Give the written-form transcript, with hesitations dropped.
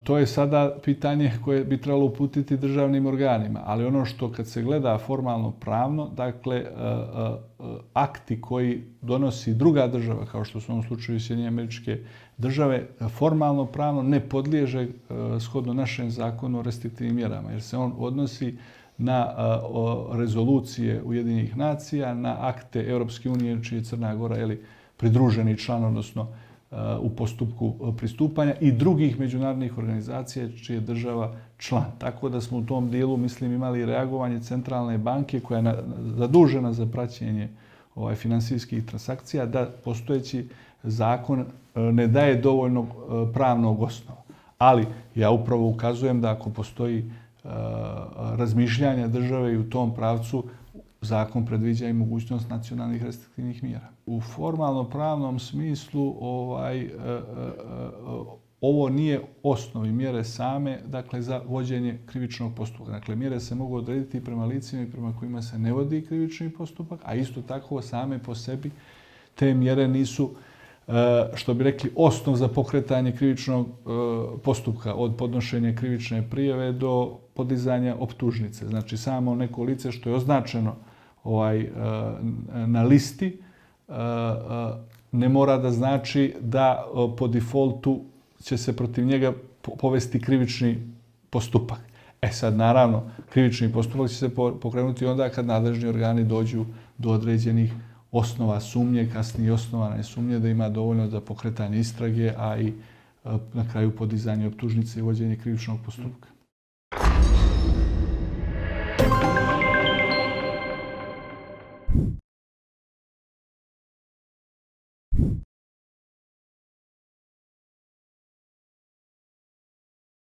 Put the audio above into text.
To je sada pitanje koje bi trebalo uputiti državnim organima, ali ono što kad se gleda formalno pravno, dakle, akti koji donosi druga država, kao što su u ovom slučaju Sjedinjene Američke Države, formalno pravno ne podliježe shodno našem zakonu o restriktivnim mjerama, jer se on odnosi na rezolucije Ujedinjenih nacija, na akte Europske unije, čiji je Crna Gora pridruženi član, odnosno u postupku pristupanja, i drugih međunarodnih organizacija čiji je država član. Tako da smo u tom dijelu, mislim, imali reagovanje Centralne banke koja je zadužena za praćenje finansijskih transakcija, da postojeći zakon ne daje dovoljno pravnog osnova. Ali ja upravo ukazujem da ako postoji razmišljanja države i u tom pravcu, zakon predviđa i mogućnost nacionalnih restriktivnih mjera. U formalno-pravnom smislu ovo nije osnovi mjere same, dakle, za vođenje krivičnog postupka. Dakle, mjere se mogu odrediti prema licima i prema kojima se ne vodi krivični postupak, a isto tako same po sebi te mjere nisu, što bi rekli, osnov za pokretanje krivičnog postupka, od podnošenja krivične prijave do podizanja optužnice. Znači, samo neko lice što je označeno na listi ne mora da znači da po defaultu će se protiv njega povesti krivični postupak. Sad, naravno, krivični postupak će se pokrenuti onda kad nadležni organi dođu do određenih osnova sumnje, kasnije osnovane sumnje da ima dovoljno za pokretanje istrage, a i na kraju podizanje optužnice i vođenje krivičnog postupka.